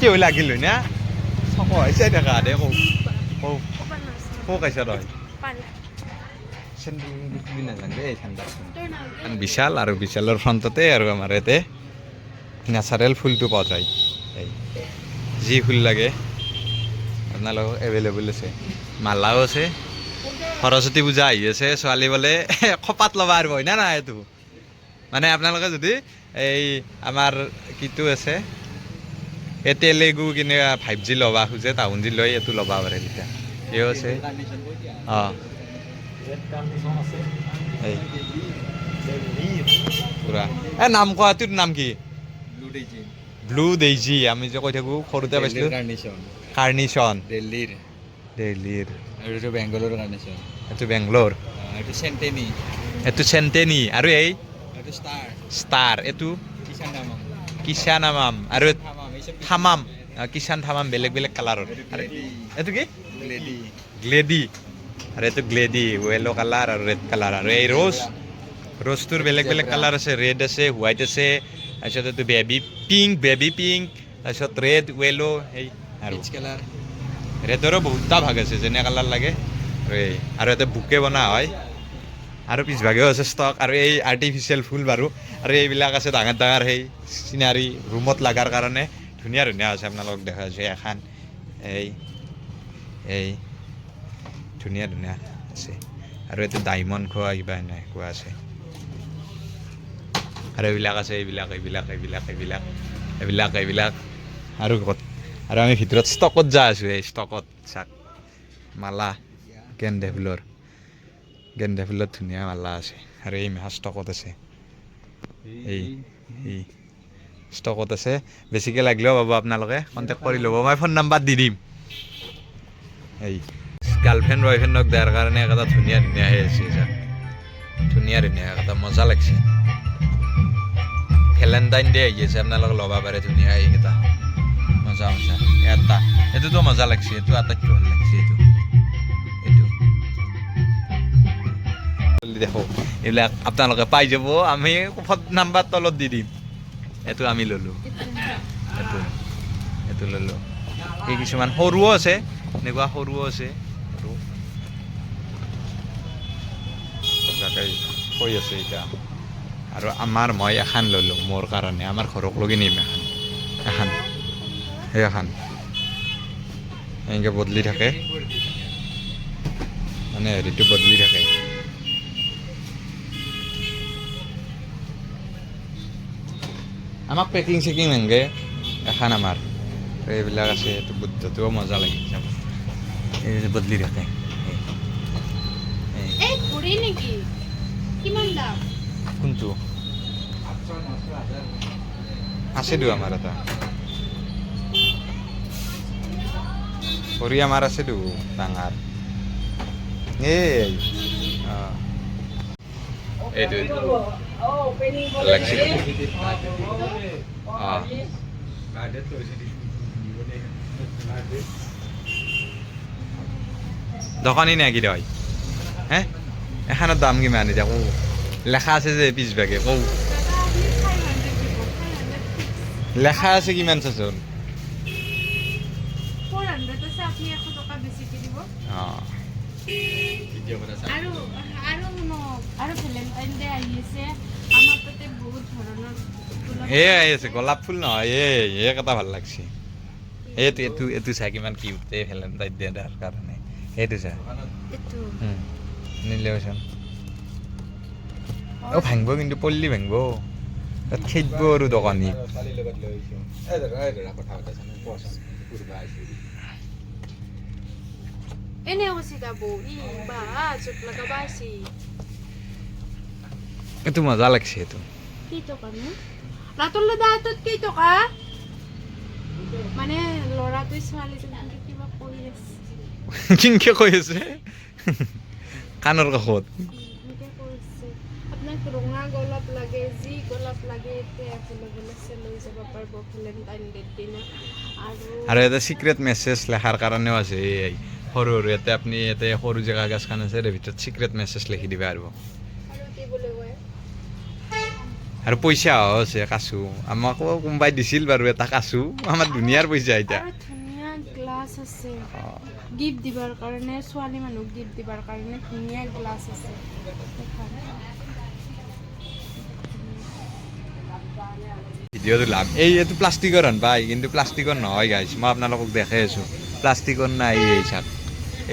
কি হৈ লাগিল না চক হৈছে দেখা দে কৌ কৌ কৌ কাইছা তই বিশাল আৰু বিশালৰ ফ্ৰণ্টতে আৰু আমাৰ ইয়াতে নেচাৰেল ফুলটো পোৱা যায় এই যি ফুল লাগে আপোনালোকক এভেইলেবল আছে মালাও আছে সৰস্বতী পূজা আহি আছে ছোৱালী বোলে খপাত ল'ব আৰু হয় না নাই এইটো মানে আপোনালোকে যদি এই আমাৰ কিটো আছে এই তেলেগু কিনে 5G ল'ব খোজে টাউন লৈ এইটো ল'ব পাৰে তেতিয়া এও আছে অঁ এই পুৰা এই নাম কোৱাটোৰ নাম কি ব্লু ডেইজি আমি যে কৈ থাকোঁ সৰুতে পাইছিলোঁ কাৰ্নিশ্যন দিল্লীৰ আৰু এইটো বেংগলোৰ কাৰ্নিশ্যন এইটো বেংগলোৰ এইটো চেণ্টেনি আৰু এই ষ্টাৰ এইটো কিষানামাম আৰু থামাম কিষান থামাম বেলেগ বেলেগ কালাৰৰ এইটো কি গ্লেডি আৰু এইটো গ্লেডি য়েল্ল' কালাৰ আৰু ৰেড কালাৰ আৰু এই ৰ'জটোৰ বেলেগ বেলেগ কালাৰ আছে ৰেড আছে হোৱাইট আছে তাৰপিছত এইটো বেবী পিংক তাৰপিছত ৰেড য়েল্ল' সেই আৰু ৰেডৰো বহুতটা ভাগ আছে যেনে কালাৰ লাগে আৰু ইয়াতে বুকে বনোৱা হয় আৰু পিছভাগেও আছে ষ্টক আৰু এই আৰ্টিফিচিয়েল ফুল বাৰু আৰু এইবিলাক আছে ডাঙৰ ডাঙৰ সেই চিনাৰী ৰুমত লগাৰ কাৰণে ধুনীয়া ধুনীয়া আছে আপোনালোকক দেখা আছে এখন এই ধুনীয়া ধুনীয়া আছে আৰু এইটো ডায়মণ্ড খোৱা কিবা এনেকুৱা আছে আৰু এইবিলাক আছে এইবিলাক আৰু ক'ত আৰু আমি ভিতৰত ষ্টকত যা আছোঁ এই ষ্টকত চাক মালা গেন্দে ফুলৰ ধুনীয়া মালা আছে আৰু এই মাহা ষ্টকত আছে এই ষ্টকত আছে বেছিকৈ লাগিলেও পাব আপোনালোকে কণ্টেক্ট কৰি ল'ব মই ফোন নাম্বাৰ দি দিম এই গাৰ্লফ্ৰেণ্ড বয়ফ্ৰেণ্ডক দিয়াৰ কাৰণে এটা ধুনীয়া সেই আছে ধুনীয়া এটা মজা লাগছে ভেলেণ্টাইন ডে আহি আছে আপোনালোকে ল'ব পাৰে ধুনীয়া এইকেইটা মজা এটা এইটোতো মজা লাগছে এইটো আটাইতকৈ ভাল লাগছে দেখো এইবিলাক আপোনালোকে পাই যাব আমি ফোন নাম্বাৰ তলত দি দিম এইটো আমি ল'লোঁ এইটো ল'লোঁ এই কিছুমান সৰুও আছে এনেকুৱা সৰুও আছে কৈ আছে এতিয়া আৰু মই এখন ল'লোঁ মোৰ কাৰণে আমাৰ ঘৰক লগি নিম এখন এনেকৈ বদলি থাকে মানে হেৰিটো বদলি থাকে আমাক পেকিং চেকিং নাংগে এখন আমাৰ এইবিলাক আছে এইটো বুদ্ধটোও মজা লাগি যাব এই বদলি থাকে কোনটো আছেতো আমাৰ এটা ঘড়ী আমাৰ আছেতো ডাঙৰ এইটো দোকানী নে কি হয় হে এখানৰ দাম কিমান এতিয়া কৌ লেখা আছে যে পিছভাগে কৌ লেখা আছে কিমান চাচোন আহি আছে গোলাপ ফুল নহয় এই কথা ভাল লাগছে এইটো চাই কিমান কিউট ভেলেণ্টাইন ডে দিয়াৰ কাৰণে এইটো চাই নিলেচোন ভাঙব কিন্তু পল্লি ভাঙব তাত খেদব আৰু দোকানী এইটো মজা লাগছে এইটো মানে ল'ৰাটোৱে ছোৱালীজনীক কিবা কৈ আছে কিনকে কৈ আছে কাণৰ কাষত আপোনাক ৰঙা গোলাপ লাগে যি গোলাপ লাগে এতিয়া এভেইলেবল আছে লৈ যাব পাৰিব ভেলেণ্টাইন ডেৰ দিনা আৰু এটা চিক্ৰেট মেছেজ লেখাৰ কাৰণেও আছে এই সৰু ইয়াতে আপুনি ইয়াতে সৰু যে কাগজখন আছে তাৰ ভিতৰত চিক্ৰেট মেছেজ লিখি দিব পাৰিব আৰু পইচাও আছে কাচু আমাকো কোনোবাই দিছিল বাৰু এটা কাচু আমাৰ দুনিয়াৰ পইচা এতিয়া আৰু ধুনীয়া গ্লাছ আছে গিফ্ট দিবৰ কাৰণে ছোৱালী মানুহক গিফ্ট দিবৰ কাৰণে ধুনীয়া গ্লাছ আছে ভিডিঅ' তোলাম এইটো প্লাষ্টিকৰ হেন পাই কিন্তু প্লাষ্টিকৰ নহয় গাইছ মই আপোনালোকক দেখাই আছোঁ প্লাষ্টিকৰ নাই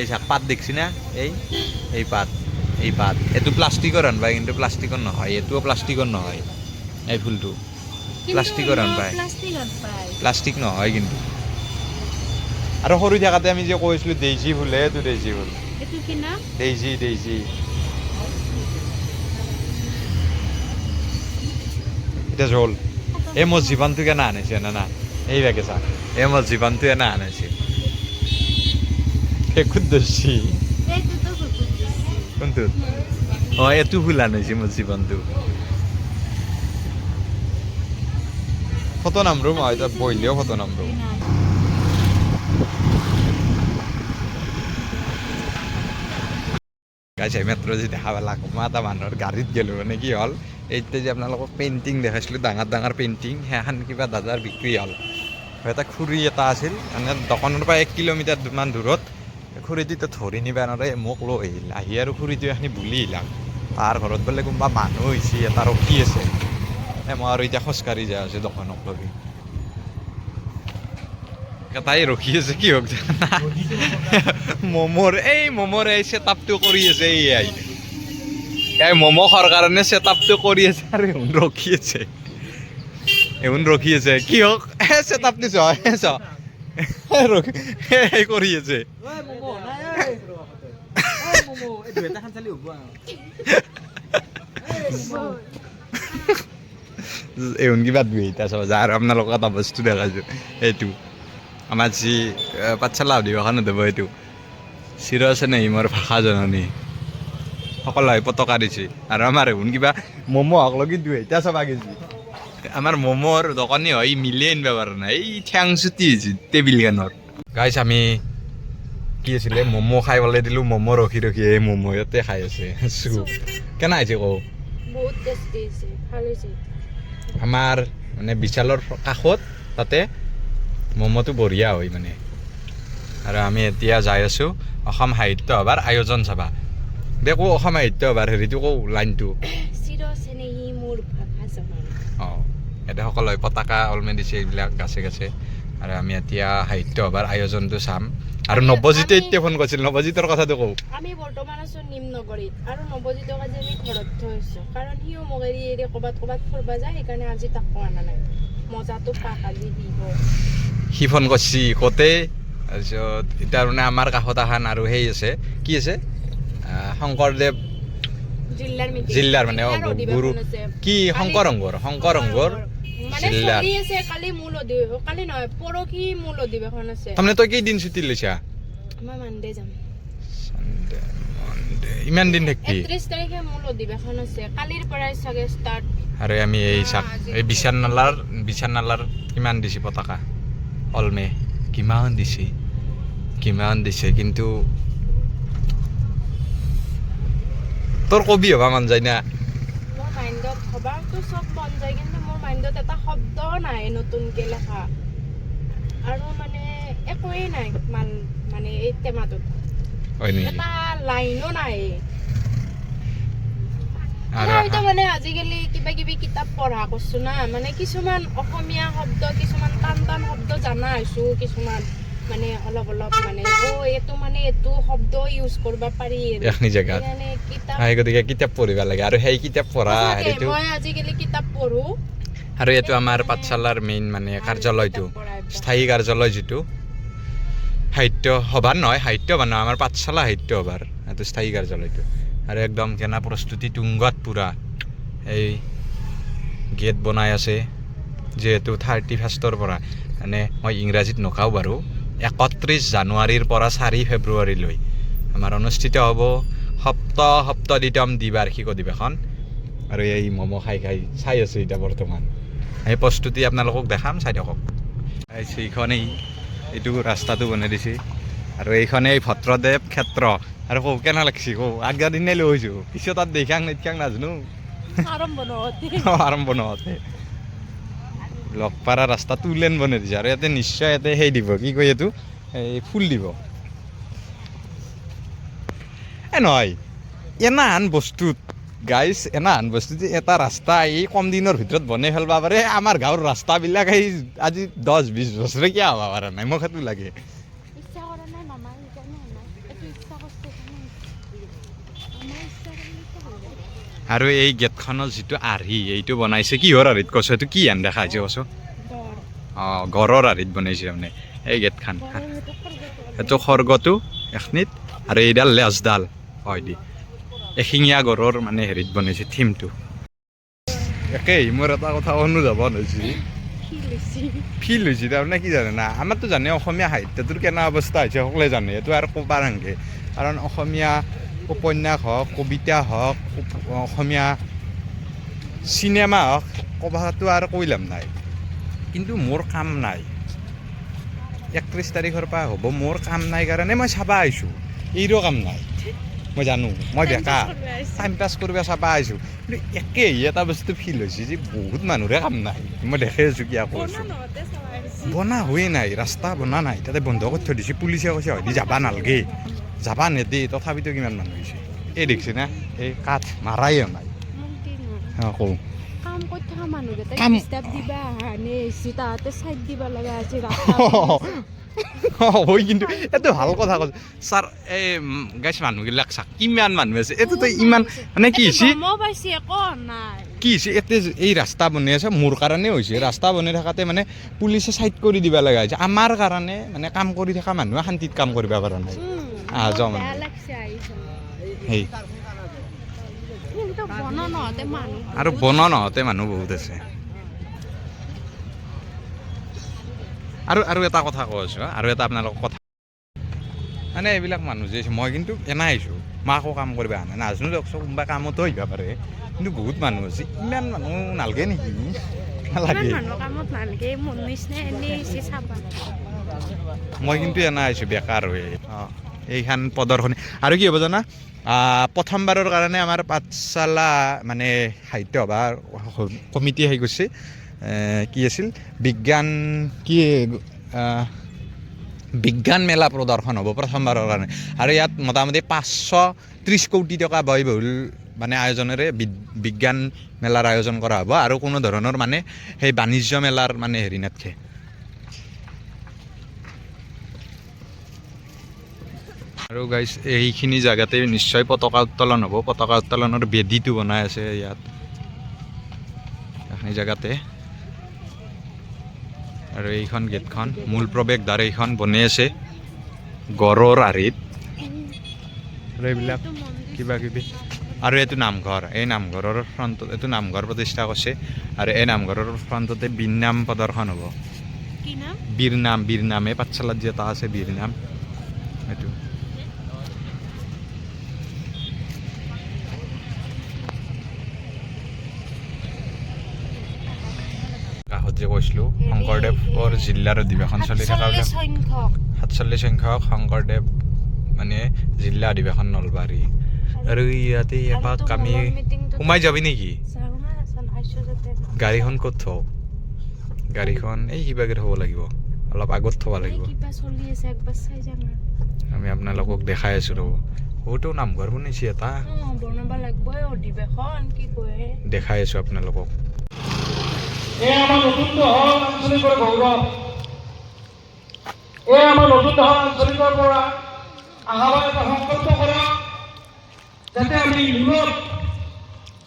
এই চাক পাত দেখছি না এই পাত এইটো প্লাষ্টিকৰ হেন পাই কিন্তু প্লাষ্টিকৰ নহয় এইটোও প্লাষ্টিকৰ নহয় এই ফুলটো প্লাষ্টিকৰ হেন পায় প্লাষ্টিক নহয় কিন্তু আৰু সৰু থাকাতে আমি যে কৈছিলোঁ ডেইজি ফুলে এইটো ডেইজি ফুল এইটো কি নাম ডেইজি এতিয়া জল এই মোৰ জীৱনটো কেনে আনিছে না এই বেগে চা এই মোৰ জীৱনটো এনে আনিছে একোত দৰ্শি কোনটো অঁ এইটো ফুল আনিছে মোৰ জীৱনটো ফটো নামৰো মই এতিয়া বহিলেও ফটো নামৰো গাইছে মেট্ৰ' যে দেখা পালা মই এটা মানুহৰ গাড়ীত গ'লোঁ মানে কি হ'ল এইটো যে আপোনালোকক পেইণ্টিং দেখাইছিলোঁ ডাঙৰ পেইণ্টিং সেইখন কিবা দাদাৰ বিক্ৰী হ'ল এটা খুৰী এটা আছিল মানে দোকানৰ পৰা 1 কিলোমিটাৰ মান দূৰত খুৰীটো ধৰি নিব নোৱাৰে মোক লৈ আহিল আহি আৰু খুৰীটো এখিনি বুলি আহিলাম তাৰ ঘৰত বোলে কোনোবা মানুহ হৈছে এটা ৰখি আছে মই আৰু এতিয়া খোজকাঢ়ি যাই আছোঁ দোকানক লগি তাই ৰখি আছে কি হওক জানা ম'মৰ এই ছেটআপটো কৰি আছে এই ম'ম' খোৱাৰ কাৰণে ছেটআপটো কৰি আছে আৰু ৰখি আছে কি হওক ছেটআপটো কৰি আছে কিবা দুই এতিয়া চাব যা আৰু আপোনালোকক এটা বস্তু দেখাইছোঁ এইটো আমাৰ যি পাঠশালা অধিৱেশন দিব এইটো চিৰ চেনেহী মোৰ ভাষা জননী সকলোৱে পতকা দিছে আৰু আমাৰ কিবা ম'ম' হওক লগি দুই এতিয়া চাবা গেছি আমাৰ ম'মৰ দোকানী হয় মিলে আনিব পৰা নাই এই ঠেং চুটি হৈছে টেবিলখনত গাইছ আমি কি আছিলে ম'ম' খাই পেলাই দিলোঁ ম'ম' ৰখি এই ম'ম' ইয়াতে খাই আছে কেনে আহিছে কওঁ বহুত টেষ্টি আছে ভাল হৈছে আমাৰ মানে বিশালৰ কাষত তাতে ম'ম'টো বঢ়িয়া হয় মানে আৰু আমি এতিয়া যাই আছোঁ অসম সাহিত্য সভাৰ আয়োজন চাবা দে কওঁ অসম সাহিত্য সভাৰ হেৰিটো কওঁ লাইনটো অঁ এতিয়া সকলোৱে পতাকা অলমে দিছে এইবিলাক গাছে আৰু আমি এতিয়া সাহিত্য সভাৰ আয়োজনটো চাম আৰু নৱজিতে এতিয়া ফোন কৰিছিল নৱজিতৰ কথাটো কওঁ আমি বৰ্তমান আছোঁ নিম্নগড়িত আৰু নৱজিতক আজি আমি ঘৰত থৈছোঁ কাৰণ সিও মোক এৰি ক'ৰবাত ফুৰিব যায় সেইকাৰণে আজি তাক কোৱা নাই মজাটো পাক আজি সি ফোন কৰিছি কতে তাৰপিছত এতিয়া মানে আমাৰ কাষত এখন আৰু সেই আছে কি আছে শংকৰদেৱ জিলাৰ মানে গুৰু কি শংকৰ সংঘৰ জিলাৰ তাৰমানে তই কেইদিন ছুটি লৈছা ইমান দিন থাকবি আৰু আমি এই চাক এই বিছান নালাৰ কিমান দিছে পতাকা অলমে কিমান দিছে কিন্তু তোৰ কবি হবা মন যায় না মোৰ মাইণ্ডত হবাটো চব মন যায় কিন্তু মোৰ মাইণ্ডত এটা শব্দ নাই নতুনকে লেখা আৰু মানে একোৱেই নাই মানে এই টেমাটোত এটা লাইনো নাই আৰু মানে আজিকালি কিবা কিতাপ পঢ়া কৰিছো না মানে কিছুমান অসমীয়া শব্দ কিছুমান টান শব্দ জানা হৈছো কিছুমান মানে অলপ মানে এইটো মানে এইটো শব্দ ইউজ কৰিব পাৰি এখনি জায়গা আই গতিকে কিতাপ পঢ়িব লাগে আৰু সেই কিতাপ পঢ়া হেৰিটো মই আজিকালি কিতাপ পঢ়ো আৰু এইটো আমাৰ পাঠশালাৰ মেইন মানে কাৰ্যালয়টো স্থায়ী কাৰ্যালয় যিটো সাহিত্য সভা নহয় আমাৰ পাঠশালা সাহিত্য সভাৰ এইটো স্থায়ী কাৰ্যালয়টো আৰু একদম কেনা প্ৰস্তুতি তুংগত পুৰা এই গেট বনাই আছে যিহেতু 31ৰ পৰা মানে মই ইংৰাজীত নকওঁ বাৰু 31 জানুৱাৰীৰ পৰা 4 ফেব্ৰুৱাৰীলৈ আমাৰ অনুষ্ঠিত হ'ব সপ্তদিতম দ্বিবাৰ্ষিক অধিৱেশন আৰু এই ম'ম' খাই চাই আছোঁ এতিয়া বৰ্তমান এই প্ৰস্তুতি আপোনালোকক দেখাম চাই থাকক এইখনেই এইটো ৰাস্তাটো বনাই দিছে আৰু এইখনেই ভদ্ৰদেৱ ক্ষেত্ৰ আৰু কেনে লাগছি আগৰ দিনাই লৈ আহিছোঁ পিছত তাত দেখাং নাজানো আৰম্ভ নহওঁতে আৰম্ভ নহওঁতে লকপাৰা ৰাস্তা 2 লেন বনাই দিছে আৰু ইয়াতে নিশ্চয় ইয়াতে সেই দিব কি কয় এইটো এই ফুল দিব নহয় এনাহান বস্তুত গাইজ এনাহান বস্তু যে এটা ৰাস্তা এই কম দিনৰ ভিতৰত বনাই পেলাব পাৰে আমাৰ গাঁৱৰ ৰাস্তাবিলাক এই আজি 10-20 বছৰে কিয় হ'ব পৰা নাই মোক সেইটো লাগে ইচ্ছা কৰা নাই মামা সেইকাৰণে নাই এইটো ইচ্ছা কৰিছে আমাৰ ইচ্ছা কৰিলে আৰু এই গেটখনৰ যিটো আৰ্হি এইটো বনাইছে কিহৰ আৰ্হিত কৈছো এইটো কি হেন দেখা হৈছে কৈছো অঁ ঘৰৰ আৰ্হিত বনাইছে মানে এই গেটখন এইটো খৰ্গটো এখনিত আৰু এইডাল লেজডাল হয় দি এশিঙীয়া গড়ৰ মানে হেৰিত বনাইছে থিমটো একেই মোৰ এটা কথা অনুধাৱন হৈছে ফিল হৈছে তাৰমানে কি জানে না আমাৰতো জানে অসমীয়া সাহিত্যটোৰ কেনে অৱস্থা হৈছে সকলোৱে জানে এইটো আৰু ক'ব নালাগে কাৰণ অসমীয়া উপন্যাস হওক কবিতা হওক অসমীয়া চিনেমা হওক ক'বাটো আৰু কৈ লাভ নাই কিন্তু মোৰ কাম নাই 31 তাৰিখৰ পৰা হ'ব মোৰ কাম নাই কাৰণে মই চাবা আহিছোঁ এইৰো কাম নাই মই জানো মই বেকা টাইম পাছ কৰিব চাবা আহিছোঁ কিন্তু একেই এটা বস্তু ফিল হৈছে যে বহুত মানুহৰে কাম নাই মই দেখি আছোঁ কিয় কৈছোঁ বনা হোৱাই নাই ৰাস্তা বনা নাই তাতে বন্ধ কৰি থৈ দিছে পুলিচে কৈছে হয়দি যাবা নালাগে যাবা নেদেই তথাপিতো কিমান মানুহ হৈছে এই দেখিছে না এই কাঠ মাৰাই নাই অঁ কওঁ কাম কৰি থকা মানুহকেইটা ডিষ্টাৰ্ব দিবা আহা নে তাহাঁতে চাইড দিব লগা আছে হয় কিন্তু এইটো ভাল কথা কৈছে ছাৰ এই গাইছ মানুহবিলাক চাওক কিমান মানুহ আছে এইটোতো ইমান মানে কি হৈছে কি হৈছে এতিয়া এই ৰাস্তা বনাই আছে মোৰ কাৰণে হৈছে ৰাস্তা বনাই থকাতে মানে পুলিচে চাইড কৰি দিব লগা হৈছে আমাৰ কাৰণে মানে কাম কৰি থকা মানুহে শান্তিত কাম কৰিব পৰা নাই আহ যাওঁ মানে সেই আৰু বনোৱা নহওঁতে মানুহ বহুত আছে আৰু এটা কথা কৈ আছোঁ আৰু এটা আপোনালোকক কথা মানে এইবিলাক মানুহ যে মই কিন্তু এনে আহিছোঁ মাকো কাম কৰিব অহা নাই নাজানো দিয়কচোন কোনোবা কামতো আহিব পাৰে কিন্তু বহুত মানুহ আছে ইমান মানুহ নালাগে নেকি নালাগে মই কিন্তু এনে আহিছোঁ বেকাৰ হৈ অঁ এইখন প্ৰদৰ্শনী আৰু কি হ'ব জানা প্ৰথমবাৰৰ কাৰণে আমাৰ পাঠশালা মানে সাহিত্য সভা কমিটি হেৰি কৰিছে কি আছিল বিজ্ঞান মেলা প্ৰদৰ্শন হ'ব প্ৰথমবাৰৰ কাৰণে আৰু ইয়াত মোটামুটি 530 কোটি টকা ব্যয়বহুল মানে আয়োজনেৰে বিজ্ঞান মেলাৰ আয়োজন কৰা হ'ব আৰু কোনো ধৰণৰ মানে সেই বাণিজ্য মেলাৰ মানে হেৰি নাথাকে আৰু গাইজ এইখিনি জেগাতে নিশ্চয় পতাকা উত্তোলন হ'ব পতাকা উত্তোলনৰ বেদীটো বনাই আছে ইয়াত এইখিনি জেগাতে আৰু এইখন গেটখন মূল প্ৰৱেশদ্বাৰ এইখন বনাই আছে গড়ৰ আৰ্হিত আৰু এইবিলাক কিবা কিবি আৰু এইটো নামঘৰ এই নামঘৰৰ ফ্ৰণ্টত এইটো নামঘৰ প্ৰতিষ্ঠা কৰিছে আৰু এই নামঘৰৰ ফ্ৰণ্টতে বীৰনাম প্ৰদৰ্শন হ'ব বীৰনাম এই পাঠশালাত যে এটা আছে বীৰনাম এইটো যে কৈছিলোঁ শংকৰদেৱৰ জিলাৰ অধিৱেশন চলি থকা 47 সংখ্যক শংকৰদেৱ মানে জিলা অধিৱেশন নলবাৰী আৰু ইয়াতে এপাক আমি সোমাই যাবি নেকি গাড়ীখন ক'ত থওঁ গাড়ীখন এই কিবাকে থ'ব লাগিব অলপ আগত থ'ব লাগিব আমি আপোনালোকক দেখাই আছোঁ ৰ'ব বহুতো নামঘৰ বনাইছে এটা দেখাই আছোঁ আপোনালোকক এই আমাৰ নতুন দহৰ আঞ্চলিকৰ গৌৰৱ এই আমাৰ নতুন দহৰ আঞ্চলিকৰ পৰা আহ্বান এটা সংকল্প কৰা যাতে আমি মূলত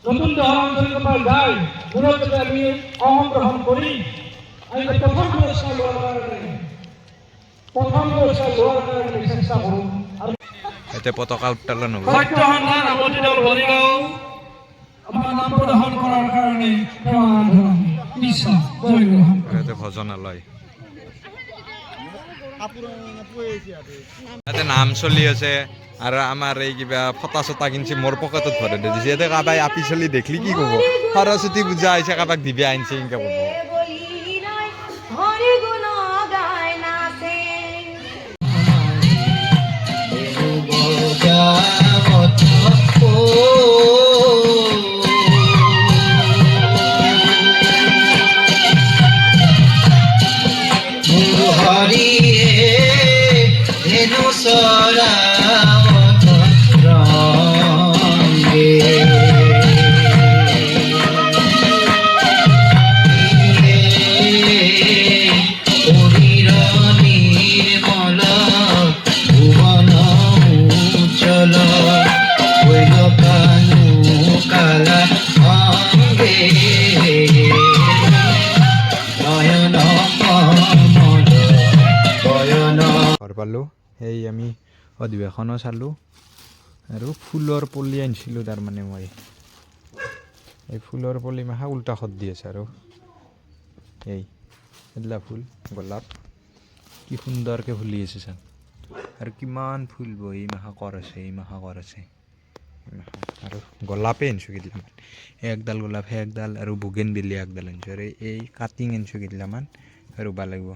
নতুন দহৰ আঞ্চলিকৰ পৰা যাই মূলত যাতে আমি অংশগ্ৰহণ কৰি আমি প্ৰথম পুৰস্কাৰ লোৱাৰ কাৰণে চেষ্টা কৰোঁ আৰু এতিয়া পতাকা উত্তোলন হ'ব আমাৰ নাম প্ৰদৰ্শন কৰাৰ কাৰণে ভজনালয় ইয়াতে নাম চলি আছে আৰু আমাৰ এই কিবা ফটা চটা কিনছি মোৰ পকেটত ভৰাই দিছে ইয়াতে কাৰোবাই আপি চলি দেখলি কি ক'ব সৰস্বতী পূজা আহিছে কাৰোবাক দিবি আনিছে এনেকৈ ক'ব পানীয়ে ধেনু চৰাৱত ৰংগে শৰীৰ নিৰ্মল ভুৱন উজ্জ্বল হৈল কানু কালা অংগে নয়ন কমল বয়ন ঘৰ পালোঁ সেই আমি অধিৱেশনো চালোঁ আৰু ফুলৰ পুলি আনিছিলোঁ তাৰমানে মই এই ফুলৰ পুলি মাখা উল্টা খত দি আছে আৰু এই সেইবিলাক ফুল গোলাপ কি সুন্দৰকৈ ফুলি আছে চান আৰু কিমান ফুলব এই মাখা কৰ আছে এই মাখা কৰ আছে এই মাখা আৰু গোলাপেই আনিছোঁ কেইডালমান একডাল গোলাপ সেই একডাল আৰু বুগেন বেলিয়া একডাল আনিছোঁ আৰু এই কাটিং আনিছোঁ কেইডালমান ৰুব লাগিব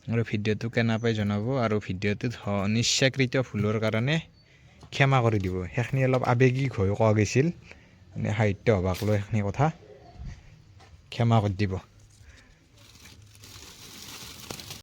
আৰু ভিডিঅ'টো কেনে পাই জনাব আৰু ভিডিঅ'টোত অনিচ্ছাকৃত ভুলৰ কাৰণে ক্ষমা কৰি দিব সেইখিনি অলপ আৱেগিক হৈ কোৱা গৈছিল মানে সাহিত্য সভাক লৈ সেইখিনি কথা ক্ষমা কৰি দিব